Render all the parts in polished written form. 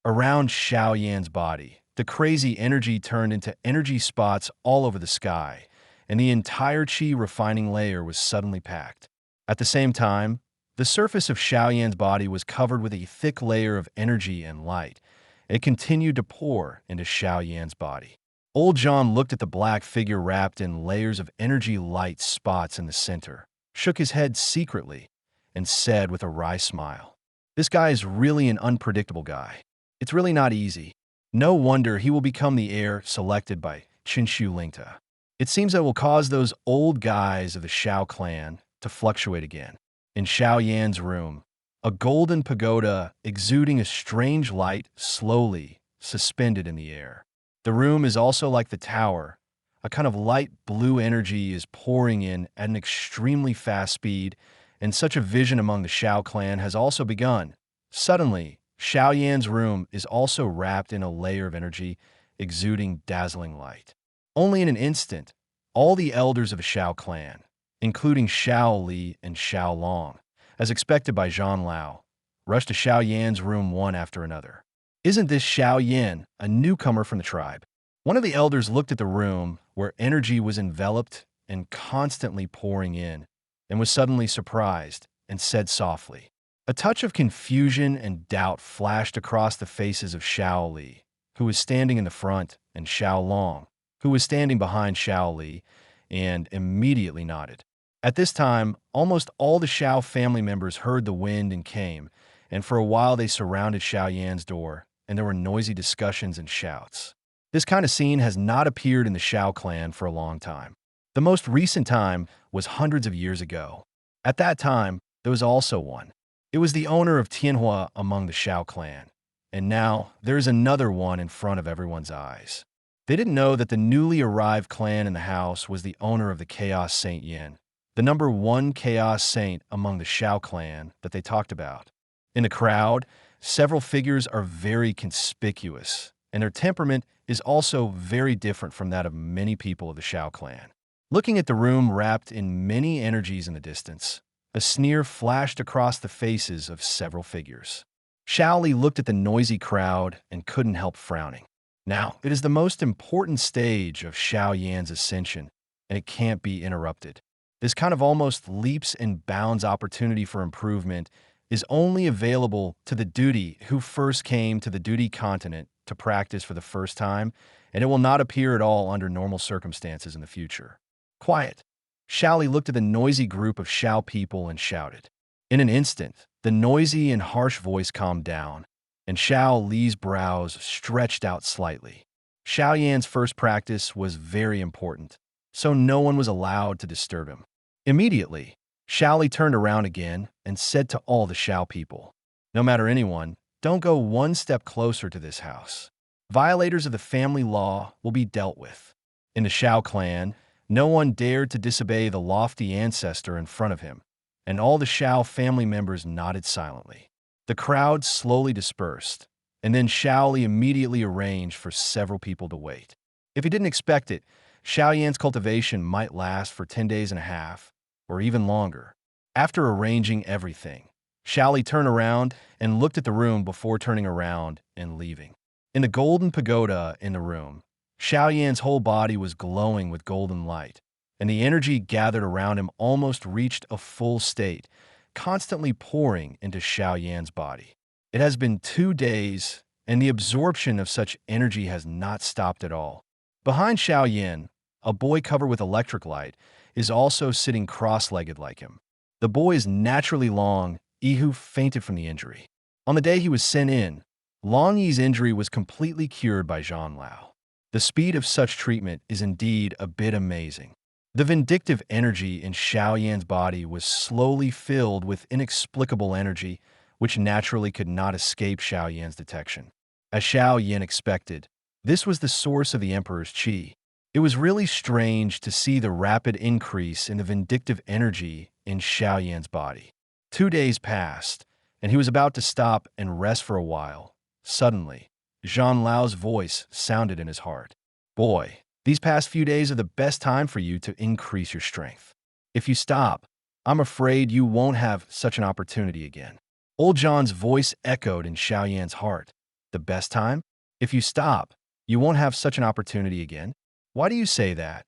Around Xiao Yan's body, the crazy energy turned into energy spots all over the sky, and the entire qi refining layer was suddenly packed. At the same time, the surface of Xiao Yan's body was covered with a thick layer of energy and light. It continued to pour into Xiao Yan's body. Old John looked at the black figure wrapped in layers of energy light spots in the center, shook his head secretly, and said with a wry smile, "This guy is really an unpredictable guy. It's really not easy. No wonder he will become the heir selected by Qinshu Lingta. It seems that will cause those old guys of the Xiao clan to fluctuate again." In Xiao Yan's room, a golden pagoda exuding a strange light slowly suspended in the air. The room is also like the tower. A kind of light blue energy is pouring in at an extremely fast speed, and such a vision among the Xiao clan has also begun. Suddenly, Xiao Yan's room is also wrapped in a layer of energy, exuding dazzling light. Only in an instant, all the elders of the Xiao clan, including Xiao Li and Xiao Long, as expected by Zhang Lao, rushed to Xiao Yan's room one after another. "Isn't this Xiao Yan, a newcomer from the tribe?" One of the elders looked at the room where energy was enveloped and constantly pouring in, and was suddenly surprised and said softly. A touch of confusion and doubt flashed across the faces of Xiao Li, who was standing in the front, and Xiao Long, who was standing behind Xiao Li, and immediately nodded. At this time, almost all the Xiao family members heard the wind and came, and for a while they surrounded Xiao Yan's door, and there were noisy discussions and shouts. This kind of scene has not appeared in the Xiao clan for a long time. The most recent time was hundreds of years ago. At that time, there was also one. It was the owner of Tianhua among the Xiao clan, and now there is another one in front of everyone's eyes. They didn't know that the newly arrived clan in the house was the owner of the Chaos Saint Yin, the number one Chaos Saint among the Xiao clan that they talked about. In the crowd, several figures are very conspicuous, and their temperament is also very different from that of many people of the Xiao clan. Looking at the room wrapped in many energies in the distance, a sneer flashed across the faces of several figures. Xiao Li looked at the noisy crowd and couldn't help frowning. Now, it is the most important stage of Xiao Yan's ascension, and it can't be interrupted. This kind of almost leaps and bounds opportunity for improvement is only available to the duty who first came to the duty continent to practice for the first time, and it will not appear at all under normal circumstances in the future. Quiet. Xiao Li looked at the noisy group of Xiao people and shouted. In an instant, the noisy and harsh voice calmed down, and Xiao Li's brows stretched out slightly. Xiao Yan's first practice was very important, so no one was allowed to disturb him. Immediately, Xiao Li turned around again and said to all the Xiao people, "No matter anyone, don't go one step closer to this house. Violators of the family law will be dealt with." In the Xiao clan, no one dared to disobey the lofty ancestor in front of him, and all the Xiao family members nodded silently. The crowd slowly dispersed, and then Xiao Li immediately arranged for several people to wait. If he didn't expect it, Xiao Yan's cultivation might last for 10 days and a half, or even longer. After arranging everything, Xiao Li turned around and looked at the room before turning around and leaving. In the golden pagoda in the room, Xiao Yan's whole body was glowing with golden light, and the energy gathered around him almost reached a full state, constantly pouring into Xiao Yan's body. It has been 2 days, and the absorption of such energy has not stopped at all. Behind Xiao Yan, a boy covered with electric light is also sitting cross-legged like him. The boy is naturally Long Yi, who fainted from the injury. On the day he was sent in, Long Yi's injury was completely cured by Zhang Lao. The speed of such treatment is indeed a bit amazing. The vindictive energy in Xiao Yan's body was slowly filled with inexplicable energy, which naturally could not escape Xiao Yan's detection. As Xiao Yan expected, this was the source of the emperor's qi. It was really strange to see the rapid increase in the vindictive energy in Xiao Yan's body. 2 days passed, and he was about to stop and rest for a while. Suddenly, Zhang Lao's voice sounded in his heart. "Boy, these past few days are the best time for you to increase your strength. If you stop, I'm afraid you won't have such an opportunity again." Old John's voice echoed in Xiao Yan's heart. The best time? If you stop, you won't have such an opportunity again. Why do you say that?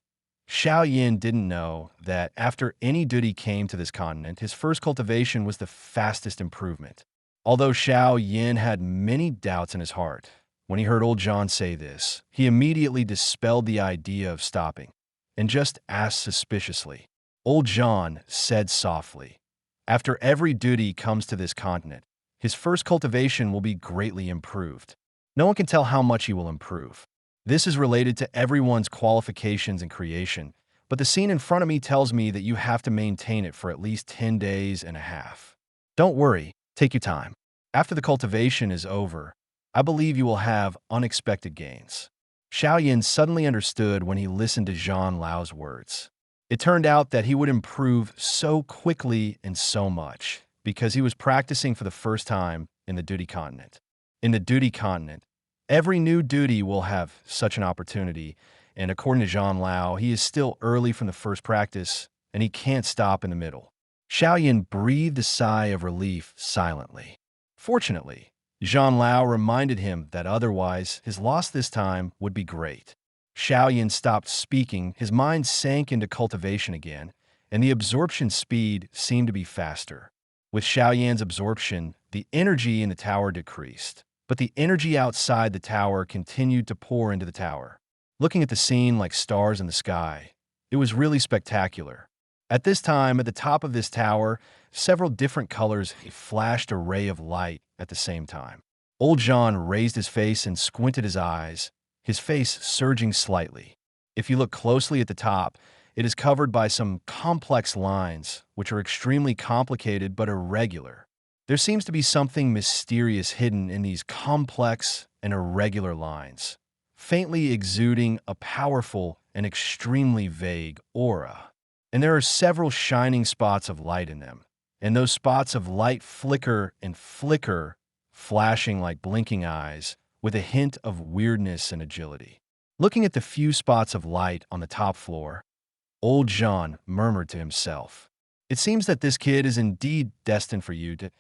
Xiao Yan didn't know that after any duty came to this continent, his first cultivation was the fastest improvement. Although Xiao Yan had many doubts in his heart, when he heard old John say this, he immediately dispelled the idea of stopping and just asked suspiciously. Old John said softly, "After every duty comes to this continent, his first cultivation will be greatly improved. No one can tell how much he will improve. This is related to everyone's qualifications and creation, but the scene in front of me tells me that you have to maintain it for at least 10 days and a half. Don't worry, take your time. After the cultivation is over, I believe you will have unexpected gains." Xiao Yan suddenly understood when he listened to Zhang Lao's words. It turned out that he would improve so quickly and so much because he was practicing for the first time in the duty continent. In the duty continent, every new duty will have such an opportunity, and according to Zhang Lao, he is still early from the first practice, and he can't stop in the middle. Xiao Yan breathed a sigh of relief silently. Fortunately, Zhang Lao reminded him that otherwise his loss this time would be great. Xiao Yan stopped speaking, his mind sank into cultivation again, and the absorption speed seemed to be faster. With Xiao Yan's absorption, the energy in the tower decreased, but the energy outside the tower continued to pour into the tower. Looking at the scene like stars in the sky, it was really spectacular. At this time, at the top of this tower, several different colors flashed a ray of light at the same time. Old John raised his face and squinted his eyes, his face surging slightly. If you look closely at the top, it is covered by some complex lines, which are extremely complicated but irregular. There seems to be something mysterious hidden in these complex and irregular lines, faintly exuding a powerful and extremely vague aura. And there are several shining spots of light in them, and those spots of light flicker and flicker, flashing like blinking eyes, with a hint of weirdness and agility. Looking at the few spots of light on the top floor, old John murmured to himself, "It seems that this kid is indeed destined for you to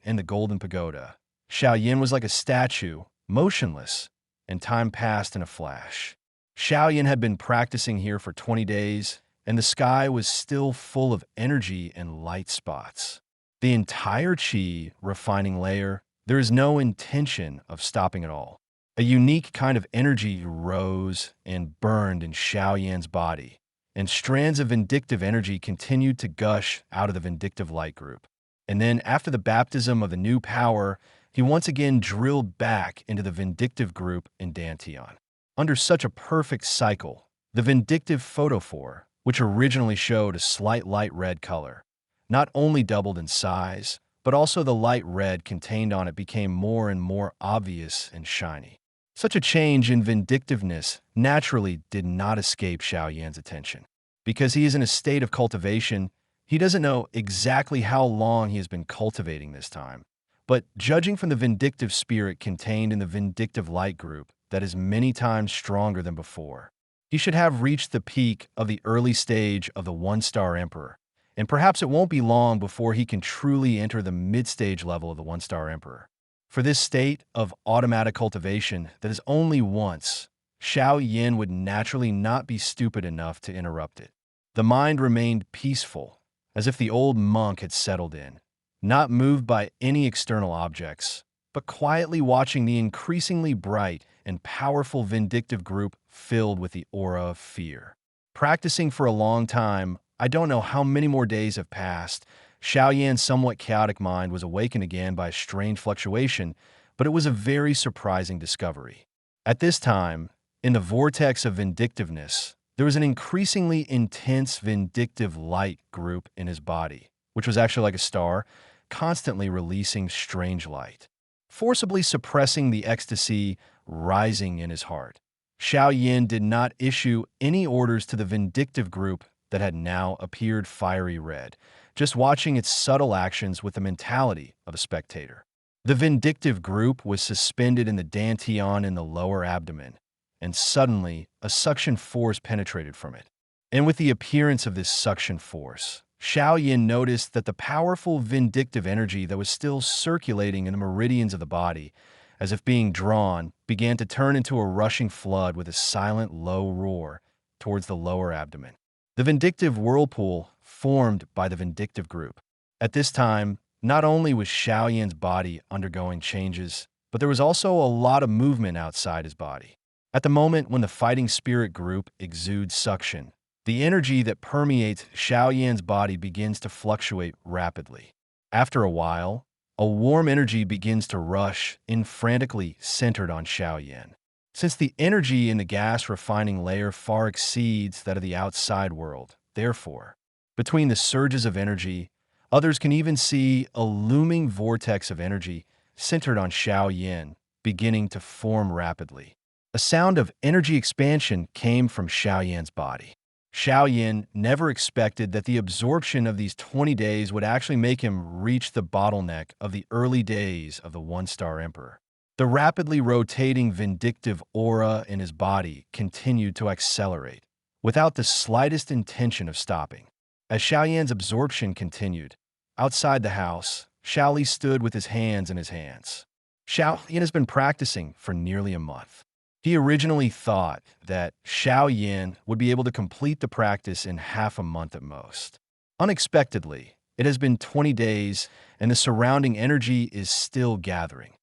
in the Golden Pagoda." Xiao Yan was like a statue, motionless, and time passed in a flash. Xiao Yan had been practicing here for 20 days, and the sky was still full of energy and light spots. The entire qi refining layer, there is no intention of stopping at all. A unique kind of energy rose and burned in Xiao Yan's body, and strands of vindictive energy continued to gush out of the vindictive light group. And then, after the baptism of the new power, he once again drilled back into the vindictive group in Dantian. Under such a perfect cycle, the vindictive photophore, which originally showed a slight light red color, not only doubled in size, but also the light red contained on it became more and more obvious and shiny. Such a change in vindictiveness naturally did not escape Xiao Yan's attention. Because he is in a state of cultivation, he doesn't know exactly how long he has been cultivating this time. But judging from the vindictive spirit contained in the vindictive light group, that is many times stronger than before, he should have reached the peak of the early stage of the one-star emperor, and perhaps it won't be long before he can truly enter the mid-stage level of the one-star emperor. For this state of automatic cultivation that is only once, Xiao Yan would naturally not be stupid enough to interrupt it. The mind remained peaceful, as if the old monk had settled in, not moved by any external objects, but quietly watching the increasingly bright and powerful vindictive group filled with the aura of fear. Practicing for a long time, I don't know how many more days have passed, Xiao Yan's somewhat chaotic mind was awakened again by a strange fluctuation, but it was a very surprising discovery. At this time, in the vortex of vindictiveness, there was an increasingly intense vindictive light group in his body, which was actually like a star, constantly releasing strange light, forcibly suppressing the ecstasy rising in his heart. Xiao Yan did not issue any orders to the vindictive group that had now appeared fiery red, just watching its subtle actions with the mentality of a spectator. The vindictive group was suspended in the dantian in the lower abdomen, and suddenly a suction force penetrated from it. And with the appearance of this suction force, Xiao Yan noticed that the powerful vindictive energy that was still circulating in the meridians of the body as if being drawn, began to turn into a rushing flood with a silent, low roar towards the lower abdomen. The vindictive whirlpool formed by the vindictive group. At this time, not only was Xiao Yan's body undergoing changes, but there was also a lot of movement outside his body. At the moment when the fighting spirit group exudes suction, the energy that permeates Xiao Yan's body begins to fluctuate rapidly. After a while, a warm energy begins to rush in frantically centered on Xiao Yan. Since the energy in the gas refining layer far exceeds that of the outside world, therefore, between the surges of energy, others can even see a looming vortex of energy centered on Xiao Yan beginning to form rapidly. A sound of energy expansion came from Xiao Yan's body. Xiao Yan never expected that the absorption of these 20 days would actually make him reach the bottleneck of the early days of the one-star emperor. The rapidly rotating vindictive aura in his body continued to accelerate, without the slightest intention of stopping. As Xiao Yan's absorption continued, outside the house, Xiao Li stood with his hands in his hands. Xiao Yan has been practicing for nearly a month. He originally thought that Xiao Yan would be able to complete the practice in half a month at most. Unexpectedly, it has been 20 days and the surrounding energy is still gathering.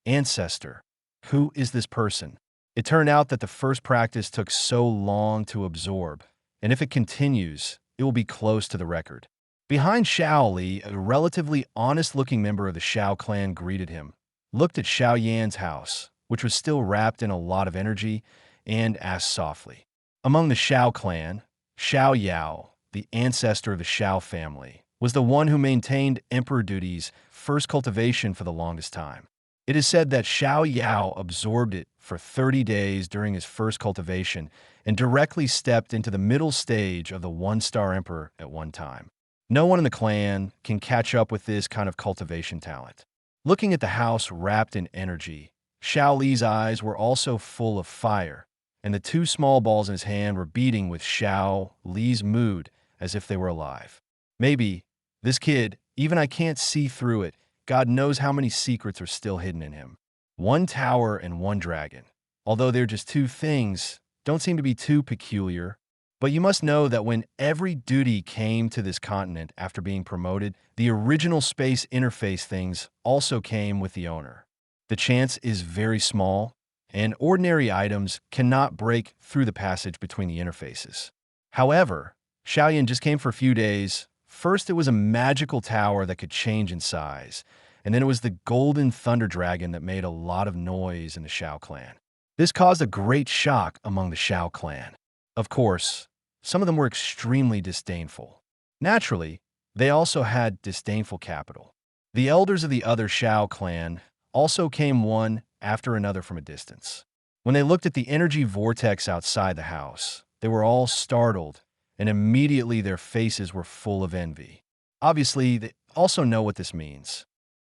Ancestor, who is this person? It turned out that the first practice took so long to absorb, and if it continues, it will be close to the record. Behind Xiao Li, a relatively honest-looking member of the Xiao clan greeted him, looked at Xiao Yan's house, which was still wrapped in a lot of energy, and asked softly. Among the Xiao clan, Xiao Yao, the ancestor of the Xiao family, was the one who maintained emperor duties, first cultivation for the longest time. It is said that Xiao Yao absorbed it for 30 days during his first cultivation and directly stepped into the middle stage of the one-star emperor at one time. No one in the clan can catch up with this kind of cultivation talent. Looking at the house wrapped in energy, Xiao Li's eyes were also full of fire, and the two small balls in his hand were beating with Xiao Li's mood as if they were alive. Maybe, this kid, even I can't see through it, God knows how many secrets are still hidden in him. One tower and one dragon. Although they're just two things, don't seem to be too peculiar. But you must know that when every duty came to this continent after being promoted, the original space interface things also came with the owner. The chance is very small, and ordinary items cannot break through the passage between the interfaces. However, Xiao Yan just came for a few days. First, it was a magical tower that could change in size, and then it was the golden thunder dragon that made a lot of noise in the Xiao clan. This caused a great shock among the Xiao clan. Of course, some of them were extremely disdainful. Naturally, they also had disdainful capital. The elders of the other Xiao clan also came one after another from a distance. When they looked at the energy vortex outside the house, they were all startled, and immediately their faces were full of envy. Obviously, they also know what this means.